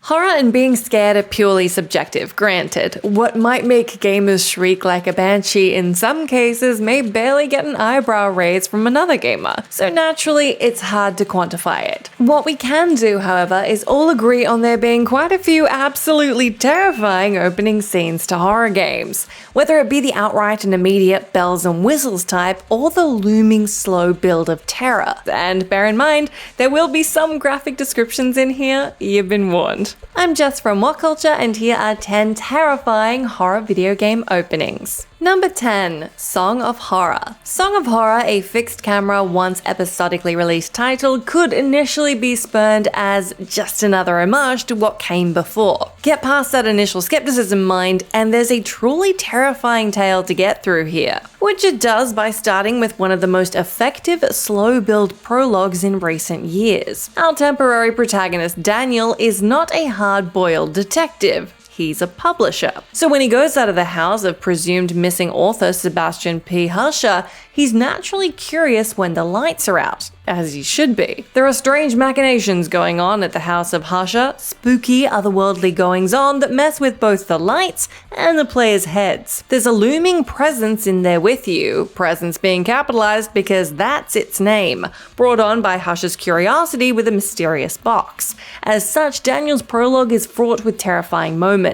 Horror and being scared are purely subjective, granted. What might make gamers shriek like a banshee in some cases may barely get an eyebrow raise from another gamer, so naturally it's hard to quantify it. What we can do, however, is all agree on there being quite a few absolutely terrifying opening scenes to horror games, whether it be the outright and immediate bells and whistles type or the looming slow build of terror. And bear in mind, there will be some graphic descriptions in here, you've been warned. I'm Jess from What Culture, and here are 10 terrifying horror video game openings. Number 10. Song of Horror. Song of Horror, a fixed camera, once episodically released title, could initially be spurned as just another homage to what came before. Get past that initial skepticism mind, and there's a truly terrifying tale to get through here, which it does by starting with one of the most effective slow build prologues in recent years. Our temporary protagonist Daniel is not a hard-boiled detective. He's a publisher. So when he goes out of the house of presumed missing author Sebastian P. Huscher, he's naturally curious when the lights are out, as he should be. There are strange machinations going on at the house of Huscher, spooky, otherworldly goings-on that mess with both the lights and the players' heads. There's a looming presence in there with you, presence being capitalized because that's its name, brought on by Huscher's curiosity with a mysterious box. As such, Daniel's prologue is fraught with terrifying moments.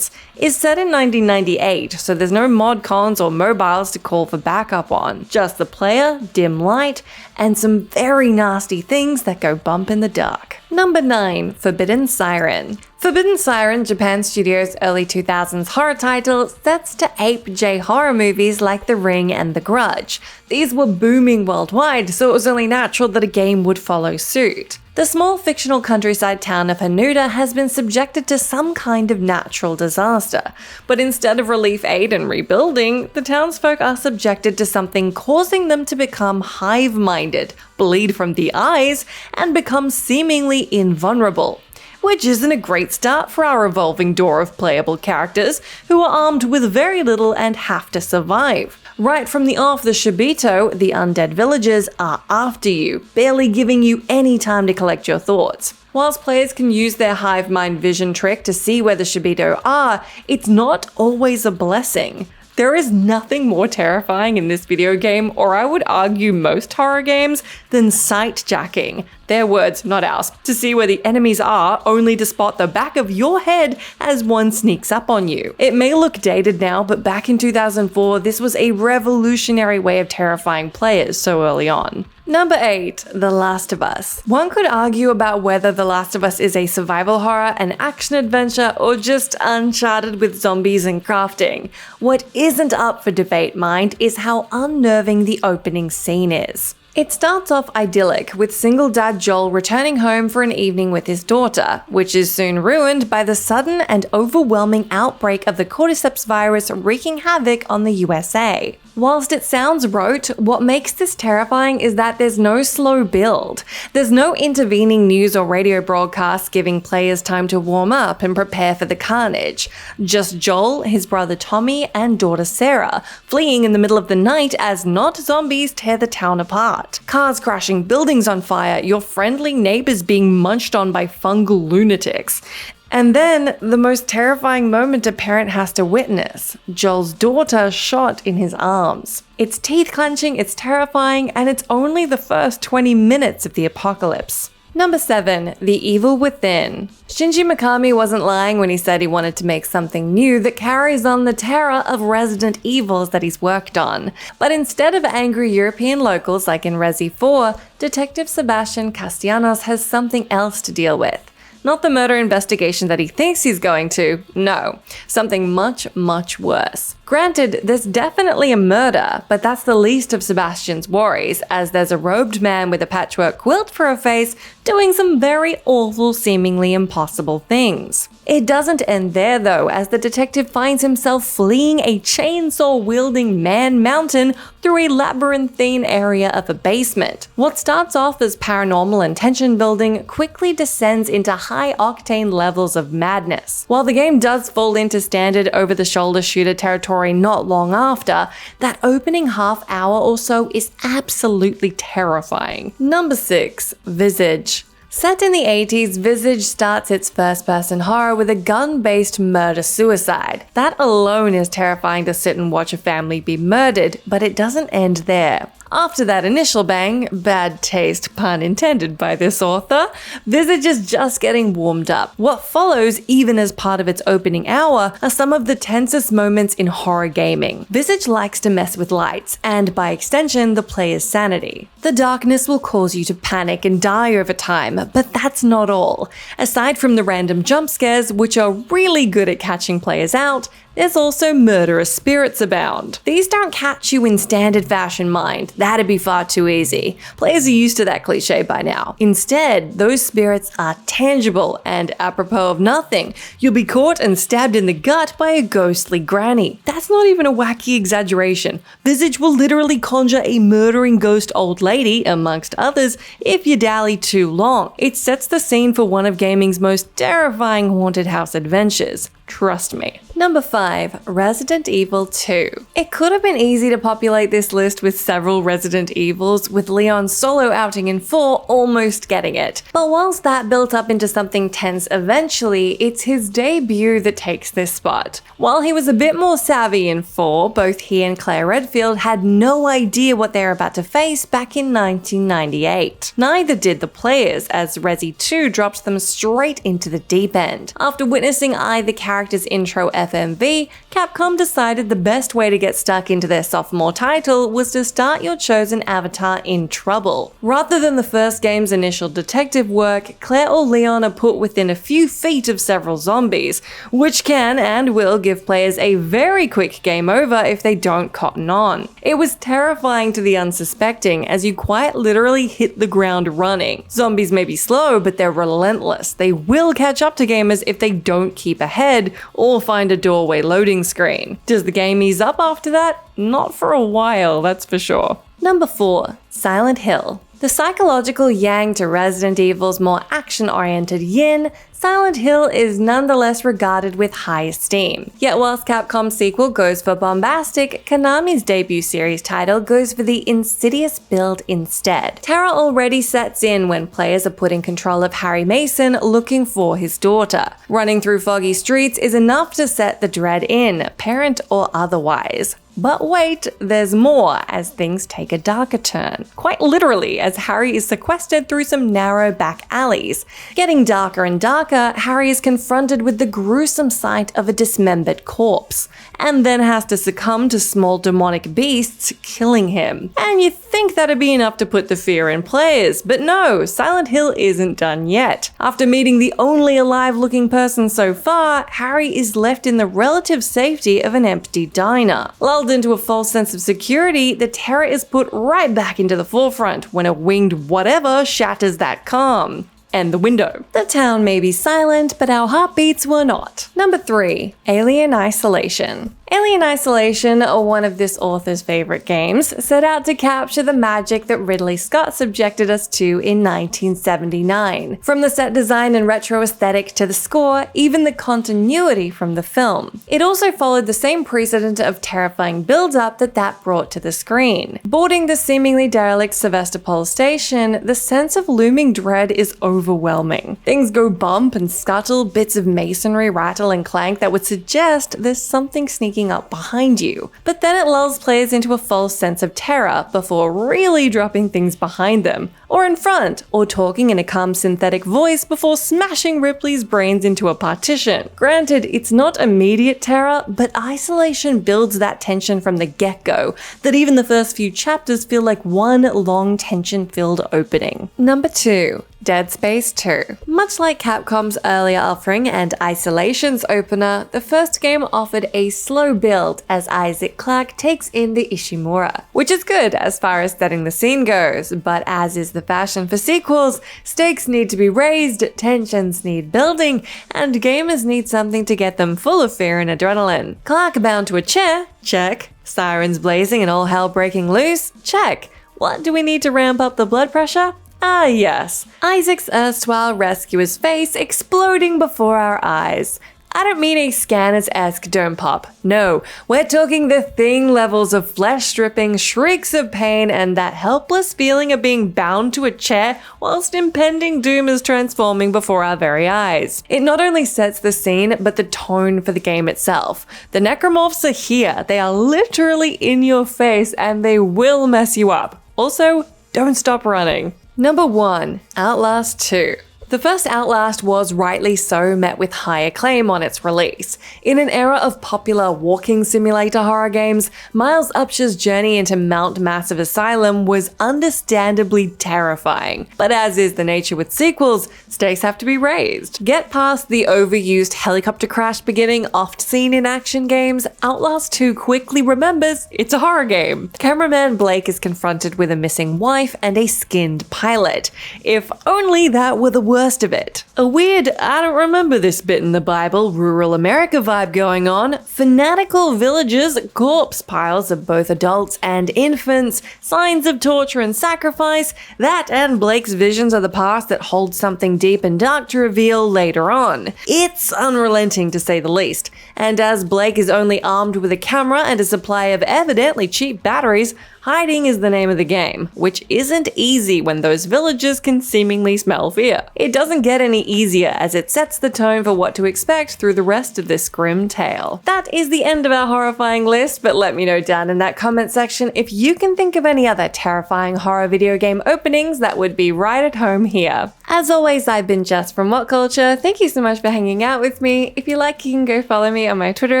It's set in 1998, so there's no mod cons or mobiles to call for backup on, just the player, dim light, and some very nasty things that go bump in the dark. Number 9. Forbidden Siren. Forbidden Siren, Japan Studios' early 2000s horror title, sets to ape J-horror movies like The Ring and The Grudge. These were booming worldwide, so it was only natural that a game would follow suit. The small fictional countryside town of Hanuta has been subjected to some kind of natural disaster, but instead of relief aid and rebuilding, the townsfolk are subjected to something causing them to become hive-minded, bleed from the eyes, and become seemingly invulnerable. Which isn't a great start for our revolving door of playable characters who are armed with very little and have to survive. Right from the off, the Shibito, the undead villagers, are after you, barely giving you any time to collect your thoughts. Whilst players can use their hive mind vision trick to see where the Shibito are, it's not always a blessing. There is nothing more terrifying in this video game, or I would argue most horror games, than sight jacking. Their words, not ours, to see where the enemies are, only to spot the back of your head as one sneaks up on you. It may look dated now, but back in 2004, this was a revolutionary way of terrifying players so early on. Number 8. The Last of Us. One could argue about whether The Last of Us is a survival horror, an action-adventure, or just Uncharted with zombies and crafting. What isn't up for debate, mind, is how unnerving the opening scene is. It starts off idyllic, with single dad Joel returning home for an evening with his daughter, which is soon ruined by the sudden and overwhelming outbreak of the cordyceps virus wreaking havoc on the USA. Whilst it sounds rote, what makes this terrifying is that there's no slow build. There's no intervening news or radio broadcasts giving players time to warm up and prepare for the carnage. Just Joel, his brother Tommy, and daughter Sarah, fleeing in the middle of the night as not zombies tear the town apart. Cars crashing, buildings on fire, your friendly neighbors being munched on by fungal lunatics. And then, the most terrifying moment a parent has to witness, Joel's daughter shot in his arms. It's teeth-clenching, it's terrifying, and it's only the first 20 minutes of the apocalypse. Number 7. The Evil Within. Shinji Mikami wasn't lying when he said he wanted to make something new that carries on the terror of Resident Evils that he's worked on. But instead of angry European locals like in Resi 4, Detective Sebastian Castellanos has something else to deal with. Not the murder investigation that he thinks he's going to, no. Something much, much worse. Granted, there's definitely a murder, but that's the least of Sebastian's worries, as there's a robed man with a patchwork quilt for a face doing some very awful, seemingly impossible things. It doesn't end there though, as the detective finds himself fleeing a chainsaw-wielding man-mountain through a labyrinthine area of a basement. What starts off as paranormal and tension building quickly descends into high-octane levels of madness. While the game does fall into standard over-the-shoulder shooter territory not long after, that opening half hour or so is absolutely terrifying. Number 6. Visage. Set in the 80s, Visage starts its first-person horror with a gun-based murder-suicide. That alone is terrifying to sit and watch a family be murdered, but it doesn't end there. After that initial bang, bad taste pun intended by this author, Visage is just getting warmed up. What follows, even as part of its opening hour, are some of the tensest moments in horror gaming. Visage likes to mess with lights, and by extension, the player's sanity. The darkness will cause you to panic and die over time, but that's not all. Aside from the random jump scares, which are really good at catching players out, there's also murderous spirits abound. These don't catch you in standard fashion mind, that'd be far too easy. Players are used to that cliche by now. Instead, those spirits are tangible, and apropos of nothing, you'll be caught and stabbed in the gut by a ghostly granny. That's not even a wacky exaggeration. Visage will literally conjure a murdering ghost old lady, amongst others, if you dally too long. It sets the scene for one of gaming's most terrifying haunted house adventures. Trust me. Number 5. Resident Evil 2. It could have been easy to populate this list with several Resident Evils, with Leon's solo outing in 4 almost getting it. But whilst that built up into something tense eventually, it's his debut that takes this spot. While he was a bit more savvy in 4, both he and Claire Redfield had no idea what they were about to face back in 1998. Neither did the players, as Resi 2 dropped them straight into the deep end. After witnessing either character's intro FMV, Capcom decided the best way to get stuck into their sophomore title was to start your chosen avatar in trouble. Rather than the first game's initial detective work, Claire or Leon are put within a few feet of several zombies, which can and will give players a very quick game over if they don't cotton on. It was terrifying to the unsuspecting, as you quite literally hit the ground running. Zombies may be slow, but they're relentless. They will catch up to gamers if they don't keep ahead or find a doorway loading screen. Does the game ease up after that? Not for a while, that's for sure. Number 4. Silent Hill. The psychological yang to Resident Evil's more action-oriented yin, Silent Hill is nonetheless regarded with high esteem. Yet whilst Capcom's sequel goes for bombastic, Konami's debut series title goes for the insidious build instead. Terror already sets in when players are put in control of Harry Mason looking for his daughter. Running through foggy streets is enough to set the dread in, parent or otherwise. But wait, there's more as things take a darker turn. Quite literally, as Harry is sequestered through some narrow back alleys. Getting darker and darker, Harry is confronted with the gruesome sight of a dismembered corpse, and then has to succumb to small demonic beasts killing him. And you think that'd be enough to put the fear in players, but no, Silent Hill isn't done yet. After meeting the only alive-looking person so far, Harry is left in the relative safety of an empty diner. Lulled into a false sense of security, the terror is put right back into the forefront when a winged whatever shatters that calm. And the window. The town may be silent, but our heartbeats were not. Number 3. Alien Isolation. Alien Isolation, one of this author's favorite games, set out to capture the magic that Ridley Scott subjected us to in 1979. From the set design and retro aesthetic to the score, even the continuity from the film. It also followed the same precedent of terrifying build-up that brought to the screen. Boarding the seemingly derelict Sevastopol station, the sense of looming dread is overwhelming. Things go bump and scuttle, bits of masonry rattle and clank that would suggest there's something sneaking up behind you. But then it lulls players into a false sense of terror before really dropping things behind them, or in front, or talking in a calm synthetic voice before smashing Ripley's brains into a partition. Granted, it's not immediate terror, but Isolation builds that tension from the get-go, that even the first few chapters feel like one long tension-filled opening. Number 2. Dead Space 2. Much like Capcom's earlier offering and Isolation's opener, the first game offered a slow build as Isaac Clarke takes in the Ishimura, which is good as far as setting the scene goes, but as is the fashion for sequels, stakes need to be raised, tensions need building, and gamers need something to get them full of fear and adrenaline. Clarke bound to a chair? Check. Sirens blazing and all hell breaking loose? Check. What do we need to ramp up the blood pressure? Ah yes, Isaac's erstwhile rescuer's face exploding before our eyes. I don't mean a Scanners-esque dome pop. No, we're talking the Thing levels of flesh stripping, shrieks of pain, and that helpless feeling of being bound to a chair whilst impending doom is transforming before our very eyes. It not only sets the scene, but the tone for the game itself. The necromorphs are here, they are literally in your face, and they will mess you up. Also, don't stop running. Number 1. Outlast 2. The first Outlast was rightly so met with high acclaim on its release. In an era of popular walking simulator horror games, Miles Upshur's journey into Mount Massive Asylum was understandably terrifying. But as is the nature with sequels, stakes have to be raised. Get past the overused helicopter crash beginning oft seen in action games, Outlast 2 quickly remembers it's a horror game. Cameraman Blake is confronted with a missing wife and a skinned pilot. If only that were the worst of it. A weird, I don't remember this bit in the Bible, rural America vibe going on, fanatical villagers, corpse piles of both adults and infants, signs of torture and sacrifice, that and Blake's visions of the past that hold something deep and dark to reveal later on. It's unrelenting to say the least, and as Blake is only armed with a camera and a supply of evidently cheap batteries, hiding is the name of the game, which isn't easy when those villagers can seemingly smell fear. It doesn't get any easier as it sets the tone for what to expect through the rest of this grim tale. That is the end of our horrifying list, but let me know down in that comment section if you can think of any other terrifying horror video game openings that would be right at home here. As always, I've been Jess from What Culture. Thank you so much for hanging out with me. If you like, you can go follow me on my Twitter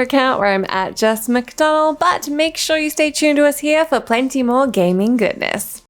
account where I'm at Jess McDonald, but make sure you stay tuned to us here for plenty more gaming goodness.